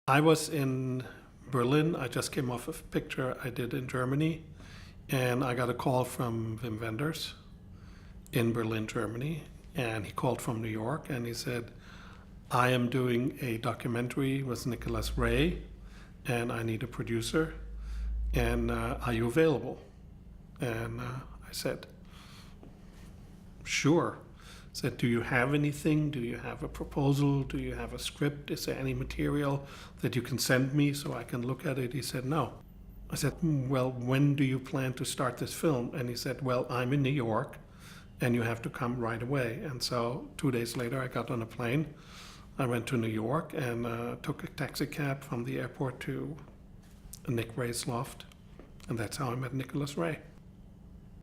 I was in Berlin. I just came off a picture I did in Germany, and I got a call from Wim Wenders in Berlin, Germany, and he called from New York and he said, I am doing a documentary with Nicholas Ray, and I need a producer, and are you available? And I said, sure. Said, do you have anything? Do you have a proposal? Do you have a script? Is there any material that you can send me so I can look at it? He said, no. I said, well, when do you plan to start this film? And he said, well, I'm in New York and you have to come right away. And so 2 days later, I got on a plane. I went to New York and took a taxi cab from the airport to Nick Ray's loft. And that's how I met Nicholas Ray.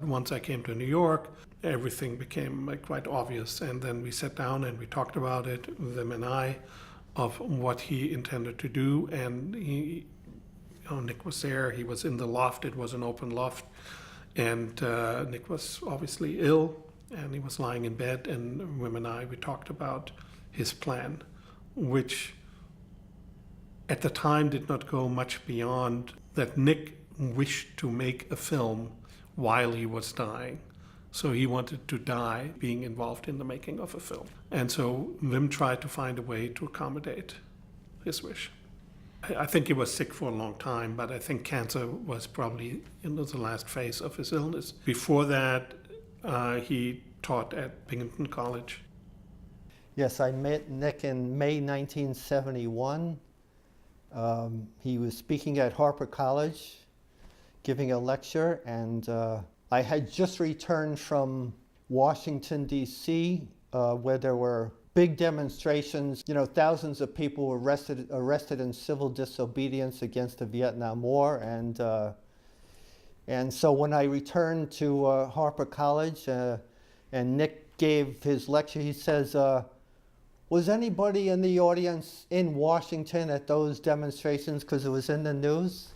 Once I came to New York, everything became quite obvious. And then we sat down and we talked about it, them and I, of what he intended to do. And Nick was there. He was in the loft. It was an open loft. And Nick was obviously ill, and he was lying in bed. And Wim and I, we talked about his plan, which at the time did not go much beyond that Nick wished to make a film while he was dying. So he wanted to die being involved in the making of a film. And so Wim tried to find a way to accommodate his wish. I think he was sick for a long time, but I think cancer was probably in the last phase of his illness. Before that, he taught at Binghamton College. Yes, I met Nick in May 1971. He was speaking at Harper College, giving a lecture, and I had just returned from Washington, D.C., where there were big demonstrations. You know, thousands of people were arrested in civil disobedience against the Vietnam War, and so when I returned to Harper College, and Nick gave his lecture, he says, was anybody in the audience in Washington at those demonstrations, because it was in the news?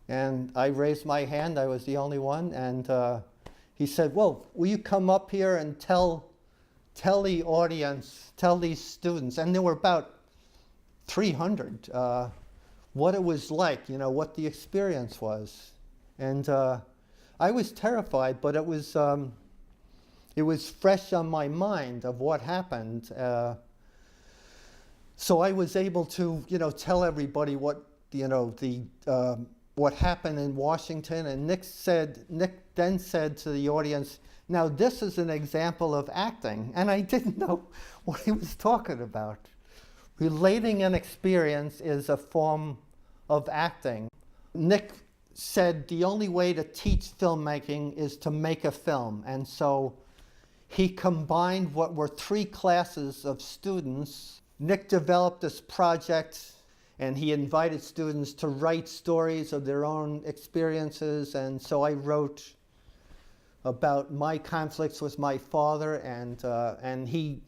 And I raised my hand. I was the only one. And he said, well, will you come up here and tell the audience, tell these students, and there were about 300, what it was like, you know, what the experience was. And I was terrified, but it was fresh on my mind of what happened. So I was able to, you know, tell everybody what, you know, what happened in Washington. And Nick then said to the audience, now this is an example of acting. And I didn't know what he was talking about. Relating an experience is a form of acting. Nick said the only way to teach filmmaking is to make a film. And so he combined what were 3 classes of students. Nick developed this project, and he invited students to write stories of their own experiences. And so I wrote about my conflicts with my father, and he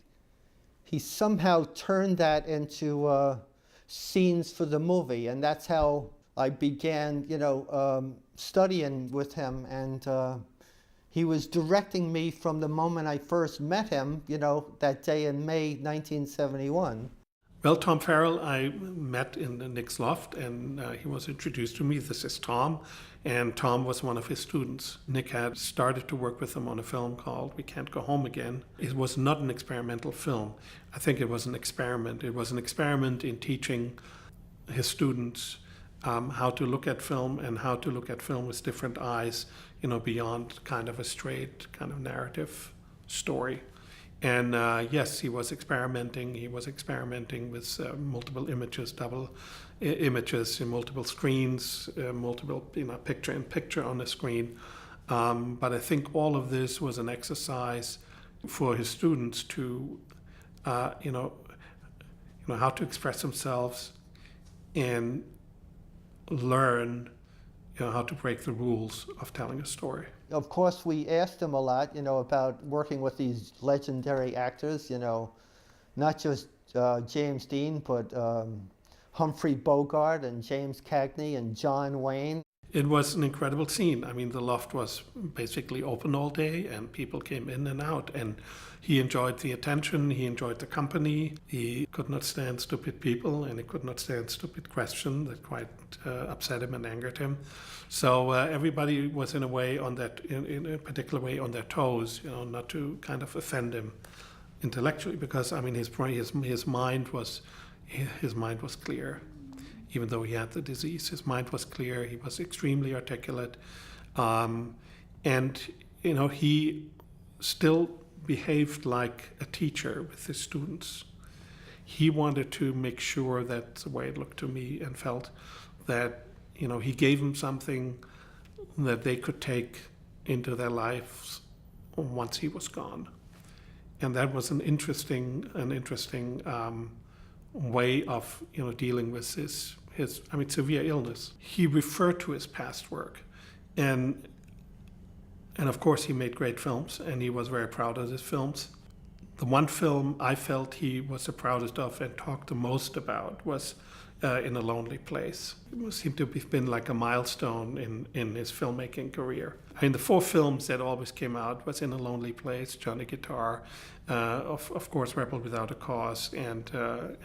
somehow turned that into scenes for the movie. And that's how I began, you know, studying with him. And he was directing me from the moment I first met him, you know, that day in May 1971. Well, Tom Farrell, I met in Nick's loft, and he was introduced to me. This is Tom, and Tom was one of his students. Nick had started to work with him on a film called We Can't Go Home Again. It was not an experimental film. I think it was an experiment. It was an experiment in teaching his students how to look at film, and how to look at film with different eyes, you know, beyond kind of a straight kind of narrative story. And yes, he was experimenting. He was experimenting with multiple images, double images in multiple screens, multiple, you know, picture in picture on the screen. But I think all of this was an exercise for his students to, you know, how to express themselves and learn, you know, how to break the rules of telling a story. Of course, we asked him a lot, you know, about working with these legendary actors, you know, not just James Dean, but Humphrey Bogart and James Cagney and John Wayne. It was an incredible scene. I mean, the loft was basically open all day and people came in and out. And he enjoyed the attention, he enjoyed the company. He could not stand stupid people and he could not stand stupid questions that quite upset him and angered him. So everybody was in a way on that, in a particular way on their toes, you know, not to kind of offend him intellectually, because I mean his mind was clear. Even though he had the disease, his mind was clear. He was extremely articulate, and you know he still behaved like a teacher with his students. He wanted to make sure, that's the way it looked to me and felt, that you know he gave them something that they could take into their lives once he was gone, and that was an interesting way of dealing with his severe illness. He referred to his past work, and of course he made great films, and he was very proud of his films. The one film I felt he was the proudest of and talked the most about was In a Lonely Place. It seemed to have been like a milestone in his filmmaking career. I mean, the 4 films that always came out was In a Lonely Place, Johnny Guitar, of course Rebel Without a Cause, and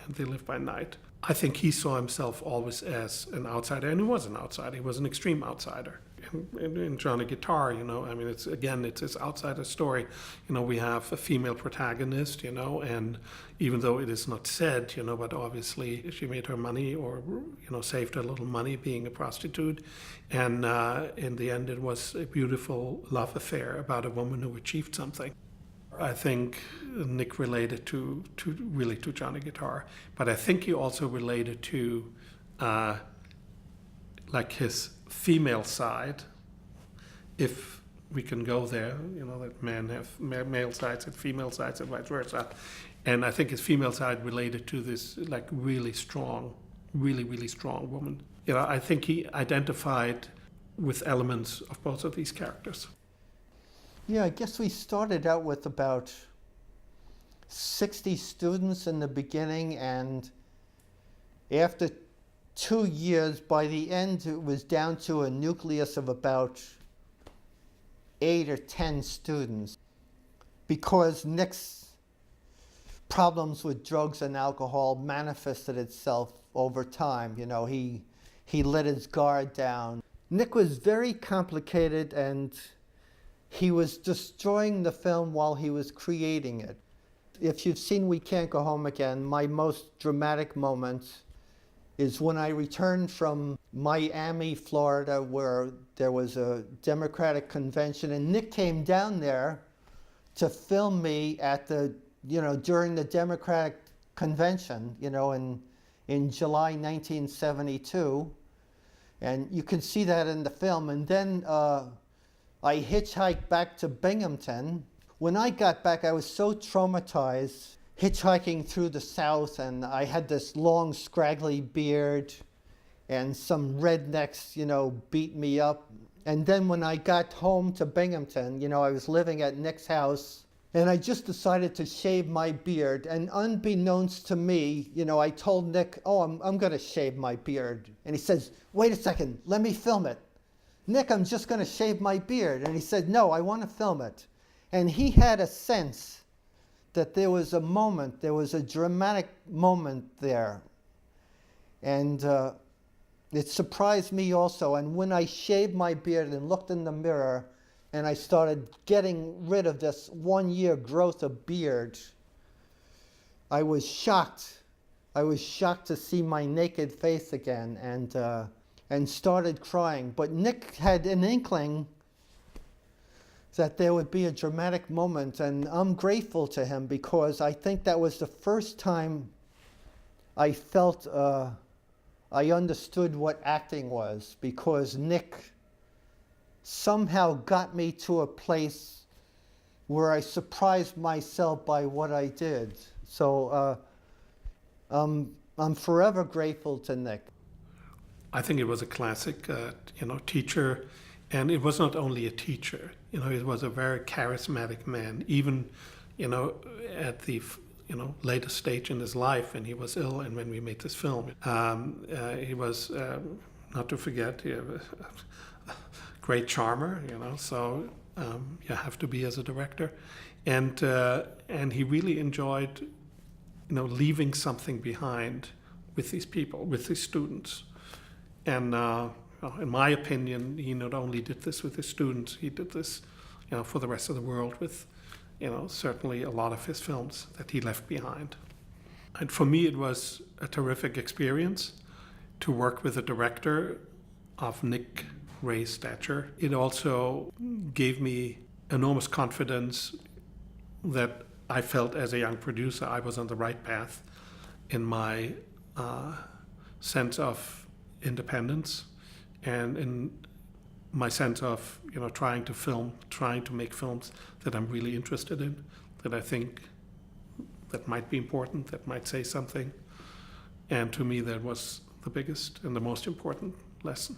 They Live by Night. I think he saw himself always as an outsider, and he was an outsider. He was an extreme outsider. In Johnny Guitar, I mean, it's his outsider story. We have a female protagonist, and even though it is not said, but obviously she made her money or, saved her little money being a prostitute. And in the end, it was a beautiful love affair about a woman who achieved something. I think Nick related to Johnny Guitar, but I think he also related to like his female side, if we can go there, that men have male sides and female sides and vice versa. And I think his female side related to this like really strong woman. I think he identified with elements of both of these characters. Yeah, I guess we started out with about 60 students in the beginning, and after 2 years, by the end, it was down to a nucleus of about 8 or 10 students. Because Nick's problems with drugs and alcohol manifested itself over time. He let his guard down. Nick was very complicated, and he was destroying the film while he was creating it. If you've seen We Can't Go Home Again, my most dramatic moment is when I returned from Miami, Florida, where there was a Democratic convention, and Nick came down there to film me at during the Democratic convention, in July 1972. And you can see that in the film. And then I hitchhiked back to Binghamton. When I got back, I was so traumatized hitchhiking through the South, and I had this long, scraggly beard, and some rednecks, beat me up. And then when I got home to Binghamton, I was living at Nick's house, and I just decided to shave my beard. And unbeknownst to me, I told Nick, oh, I'm going to shave my beard. And he says, wait a second, let me film it. Nick, I'm just going to shave my beard. And he said, no, I want to film it. And he had a sense that there was a dramatic moment there. And it surprised me also. And when I shaved my beard and looked in the mirror, and I started getting rid of this 1 year growth of beard, I was shocked. I was shocked to see my naked face again, and started crying. But Nick had an inkling that there would be a dramatic moment, and I'm grateful to him, because I think that was the first time I felt I understood what acting was, because Nick somehow got me to a place where I surprised myself by what I did. So I'm forever grateful to Nick. I think it was a classic, teacher, and it was not only a teacher. He was a very charismatic man. Even, at the later stage in his life, when he was ill and when we made this film, he was not to forget, you have a great charmer, so you have to be as a director. And he really enjoyed, leaving something behind with these people, with these students. And in my opinion, he not only did this with his students, he did this, for the rest of the world with, certainly a lot of his films that he left behind. And for me, it was a terrific experience to work with a director of Nick Ray's stature. It also gave me enormous confidence that I felt as a young producer I was on the right path in my sense of independence and in my sense of trying to make films that I'm really interested in, that I think that might be important, that might say something. And to me, that was the biggest and the most important lesson.